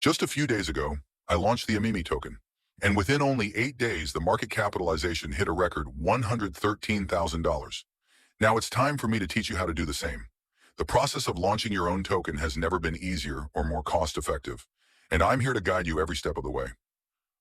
Just a few days ago, I launched the IMEME token, and within only 8 days, the market capitalization hit a record $113,000. Now it's time for me to teach you how to do the same. The process of launching your own token has never been easier or more cost-effective, and I'm here to guide you every step of the way.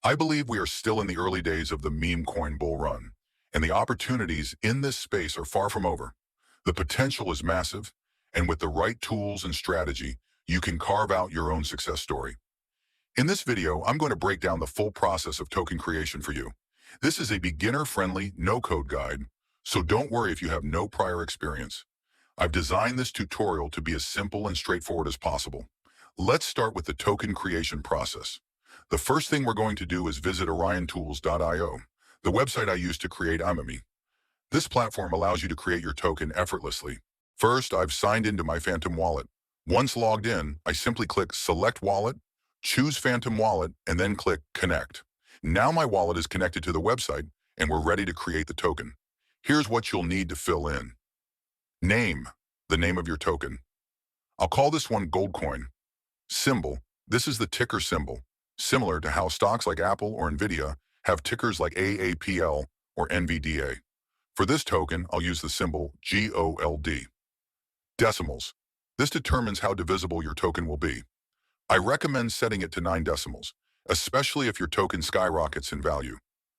I believe we are still in the early days of the meme coin bull run, and the opportunities in this space are far from over. The potential is massive, and with the right tools and strategy, you can carve out your own success story. In this video, I'm going to break down the full process of token creation for you. This is a beginner-friendly, no-code guide, so don't worry if you have no prior experience. I've designed this tutorial to be as simple and straightforward as possible. Let's start with the token creation process. The first thing we're going to do is visit oriontools.io, the website I use to create IMEME. This platform allows you to create your token effortlessly. First, I've signed into my Phantom wallet. Once logged in, I simply click Select Wallet, choose Phantom Wallet, and then click Connect. Now my wallet is connected to the website, and we're ready to create the token. Here's what you'll need to fill in. Name, the name of your token. I'll call this one Goldcoin. Symbol, this is the ticker symbol, similar to how stocks like Apple or Nvidia have tickers like AAPL or NVDA. For this token, I'll use the symbol GOLD. Decimals, this determines how divisible your token will be. I recommend setting it to 9 decimals, especially if your token skyrockets in value.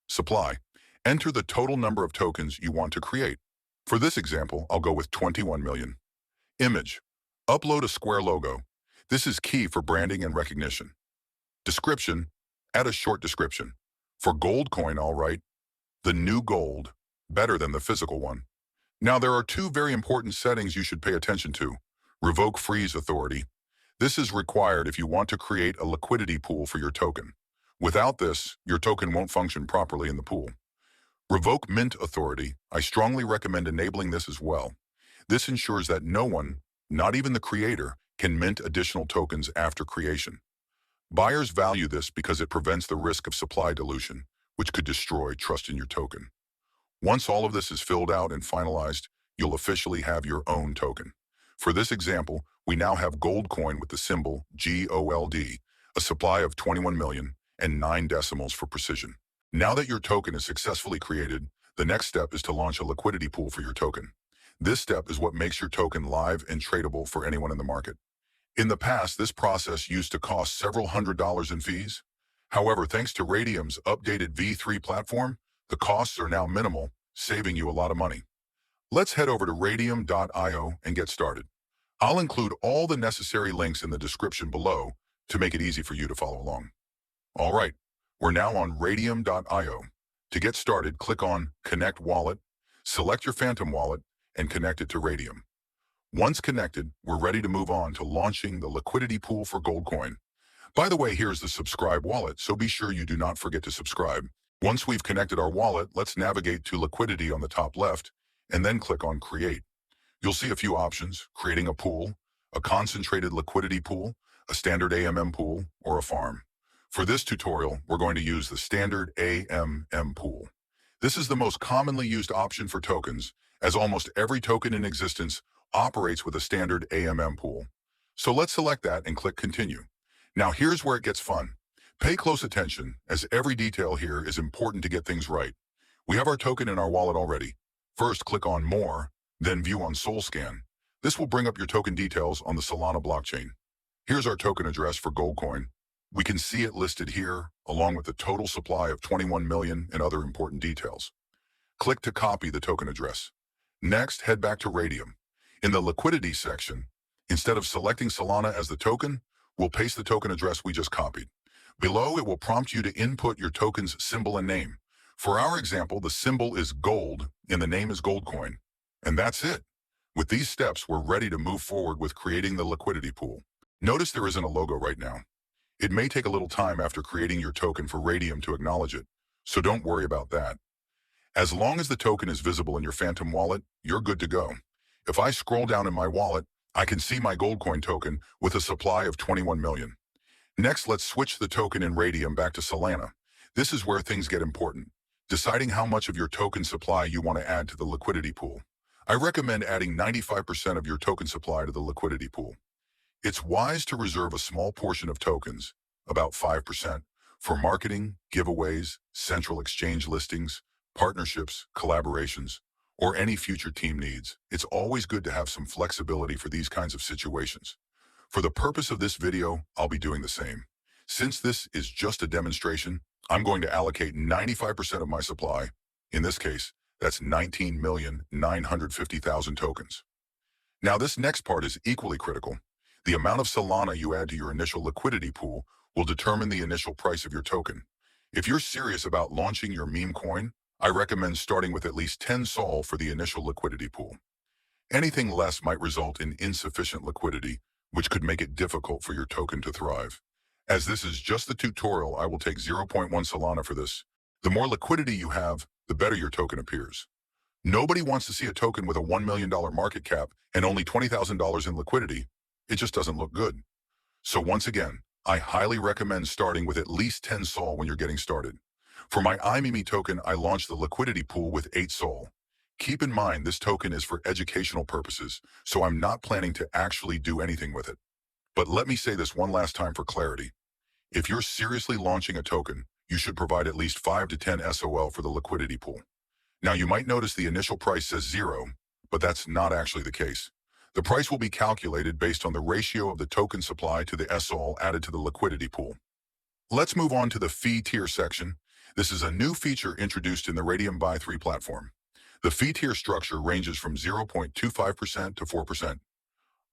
Supply, enter the total number of tokens you want to create. For this example, I'll go with 21 million. Image, upload a square logo. This is key for branding and recognition. Description, add a short description. For Goldcoin, I'll write, the new gold, better than the physical one. Now there are 2 very important settings you should pay attention to. Revoke freeze authority. This is required if you want to create a liquidity pool for your token. Without this, your token won't function properly in the pool. Revoke mint authority. I strongly recommend enabling this as well. This ensures that no one, not even the creator, can mint additional tokens after creation. Buyers value this because it prevents the risk of supply dilution, which could destroy trust in your token. Once all of this is filled out and finalized, you'll officially have your own token. For this example, we now have Goldcoin with the symbol GOLD, a supply of 21 million and 9 decimals for precision. Now that your token is successfully created, the next step is to launch a liquidity pool for your token. This step is what makes your token live and tradable for anyone in the market. In the past, this process used to cost several $100s in fees. However, thanks to Radium's updated V3 platform, the costs are now minimal, saving you a lot of money. Let's head over to radium.io and get started. I'll include all the necessary links in the description below to make it easy for you to follow along. All right, we're now on radium.io. To get started, click on Connect Wallet, select your Phantom wallet, and connect it to Radium. Once connected, we're ready to move on to launching the liquidity pool for Goldcoin. By the way, here's the subscribe wallet, so be sure you do not forget to subscribe. Once we've connected our wallet, let's navigate to Liquidity on the top left, and then click on Create. You'll see a few options: creating a pool, a concentrated liquidity pool, a standard AMM pool, or a farm. For this tutorial, we're going to use the standard AMM pool. This is the most commonly used option for tokens, as almost every token in existence operates with a standard AMM pool. So let's select that and click Continue. Now here's where it gets fun. Pay close attention, as every detail here is important to get things right. We have our token in our wallet already. First, click on More, then View on SolScan. This will bring up your token details on the Solana blockchain. Here's our token address for Goldcoin. We can see it listed here, along with the total supply of 21 million and other important details. Click to copy the token address. Next, head back to Radium. In the liquidity section, instead of selecting Solana as the token, we'll paste the token address we just copied. Below, it will prompt you to input your token's symbol and name. For our example, the symbol is gold and the name is Goldcoin. And that's it. With these steps, we're ready to move forward with creating the liquidity pool. Notice there isn't a logo right now. It may take a little time after creating your token for Radium to acknowledge it, so don't worry about that. As long as the token is visible in your Phantom wallet, you're good to go. If I scroll down in my wallet, I can see my Goldcoin token with a supply of 21 million. Next, let's switch the token in Radium back to Solana. This is where things get important. Deciding how much of your token supply you want to add to the liquidity pool. I recommend adding 95% of your token supply to the liquidity pool. It's wise to reserve a small portion of tokens, about 5%, for marketing, giveaways, central exchange listings, partnerships, collaborations, or any future team needs. It's always good to have some flexibility for these kinds of situations. For the purpose of this video, I'll be doing the same. Since this is just a demonstration, I'm going to allocate 95% of my supply. In this case, that's 19,950,000 tokens. Now, this next part is equally critical. The amount of Solana you add to your initial liquidity pool will determine the initial price of your token. If you're serious about launching your meme coin, I recommend starting with at least 10 Sol for the initial liquidity pool. Anything less might result in insufficient liquidity, which could make it difficult for your token to thrive. As this is just the tutorial, I will take 0.1 Solana for this. The more liquidity you have, the better your token appears. Nobody wants to see a token with a $1 million market cap and only $20,000 in liquidity. It just doesn't look good. So once again, I highly recommend starting with at least 10 Sol when you're getting started. For my IMEME token, I launched the liquidity pool with 8 Sol. Keep in mind, this token is for educational purposes, so I'm not planning to actually do anything with it. But let me say this one last time for clarity. If you're seriously launching a token, you should provide at least 5 to 10 SOL for the liquidity pool. Now, you might notice the initial price says 0, but that's not actually the case. The price will be calculated based on the ratio of the token supply to the SOL added to the liquidity pool. Let's move on to the fee tier section. This is a new feature introduced in the Radium Buy 3 platform. The fee tier structure ranges from 0.25% to 4%.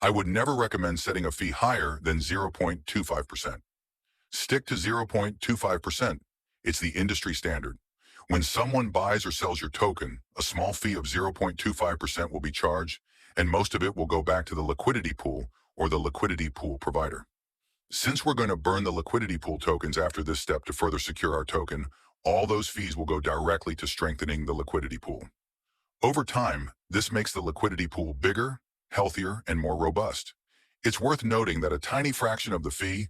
I would never recommend setting a fee higher than 0.25%. Stick to 0.25%. It's the industry standard. When someone buys or sells your token, a small fee of 0.25% will be charged, and most of it will go back to the liquidity pool or the liquidity pool provider. Since we're going to burn the liquidity pool tokens after this step to further secure our token, all those fees will go directly to strengthening the liquidity pool. Over time, this makes the liquidity pool bigger, healthier, and more robust. It's worth noting that a tiny fraction of the fee,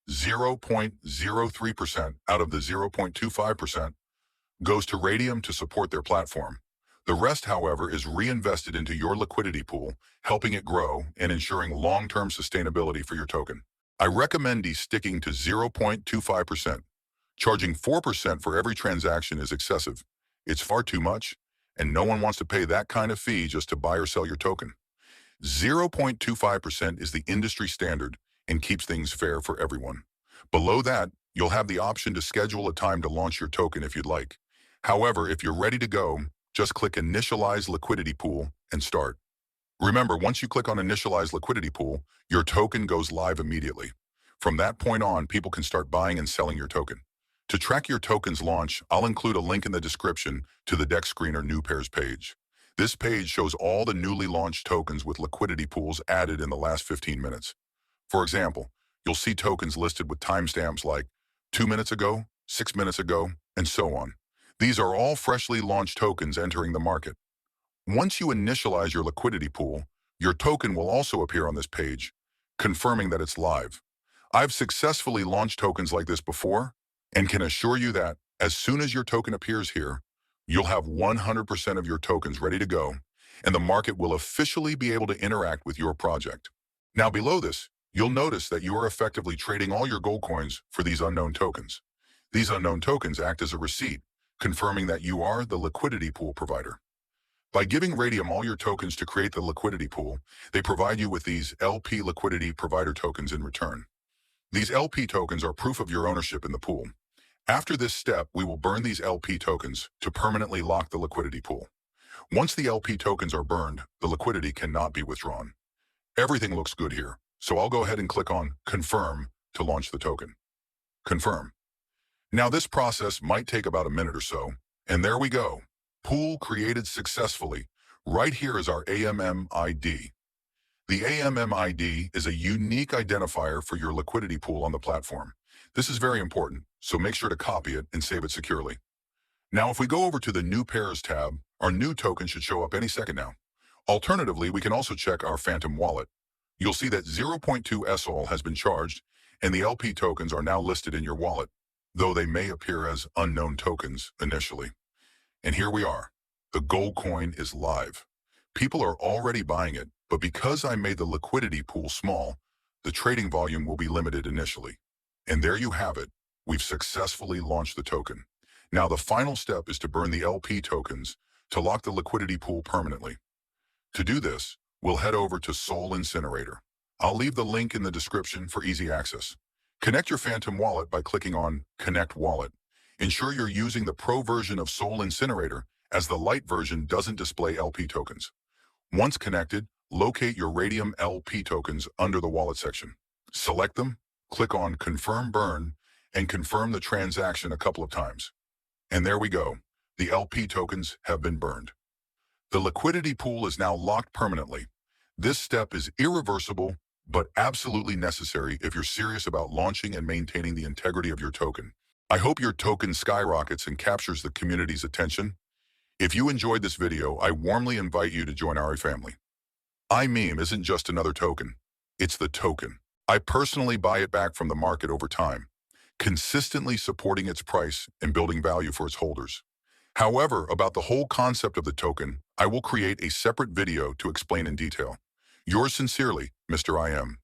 0.03% out of the 0.25%, goes to Radium to support their platform. The rest, however, is reinvested into your liquidity pool, helping it grow and ensuring long-term sustainability for your token. I recommend sticking to 0.25%. Charging 4% for every transaction is excessive. It's far too much, and no one wants to pay that kind of fee just to buy or sell your token. 0.25% is the industry standard and keeps things fair for everyone. Below that, you'll have the option to schedule a time to launch your token if you'd like. However, if you're ready to go, just click Initialize Liquidity Pool and start. Remember, once you click on Initialize Liquidity Pool, your token goes live immediately. From that point on, people can start buying and selling your token. To track your token's launch, I'll include a link in the description to the DEXScreener New Pairs page. This page shows all the newly launched tokens with liquidity pools added in the last 15 minutes. For example, you'll see tokens listed with timestamps like 2 minutes ago, 6 minutes ago, and so on. These are all freshly launched tokens entering the market. Once you initialize your liquidity pool, your token will also appear on this page, confirming that it's live. I've successfully launched tokens like this before, and can assure you that as soon as your token appears here, you'll have 100% of your tokens ready to go, and the market will officially be able to interact with your project. Now below this, you'll notice that you are effectively trading all your gold coins for these unknown tokens. These unknown tokens act as a receipt, confirming that you are the liquidity pool provider. By giving Radium all your tokens to create the liquidity pool, they provide you with these LP liquidity provider tokens in return. These LP tokens are proof of your ownership in the pool. After this step, we will burn these LP tokens to permanently lock the liquidity pool. Once the LP tokens are burned, the liquidity cannot be withdrawn. Everything looks good here, so I'll go ahead and click on Confirm to launch the token. Confirm. Now this process might take about a minute or so, and there we go. Pool created successfully. Right here is our AMMID. The AMMID is a unique identifier for your liquidity pool on the platform. This is very important, so make sure to copy it and save it securely. Now, if we go over to the New Pairs tab, our new token should show up any second now. Alternatively, we can also check our Phantom wallet. You'll see that 0.2 SOL has been charged, and the LP tokens are now listed in your wallet, though they may appear as unknown tokens initially. And here we are. The gold coin is live. People are already buying it, but because I made the liquidity pool small, the trading volume will be limited initially. And there you have it. We've successfully launched the token. Now the final step is to burn the LP tokens to lock the liquidity pool permanently. To do this, we'll head over to Sol-Incinerator. I'll leave the link in the description for easy access. Connect your Phantom wallet by clicking on Connect Wallet. Ensure you're using the Pro version of Sol-Incinerator, as the Lite version doesn't display LP tokens. Once connected, locate your Radium LP tokens under the wallet section. Select them, click on Confirm Burn, and confirm the transaction a couple of times. And there we go. The LP tokens have been burned. The liquidity pool is now locked permanently. This step is irreversible, but absolutely necessary if you're serious about launching and maintaining the integrity of your token. I hope your token skyrockets and captures the community's attention. If you enjoyed this video, I warmly invite you to join our family. IMEME isn't just another token. It's the token. I personally buy it back from the market over time, consistently supporting its price and building value for its holders. However, about the whole concept of the token, I will create a separate video to explain in detail. Yours sincerely, Mr. IM.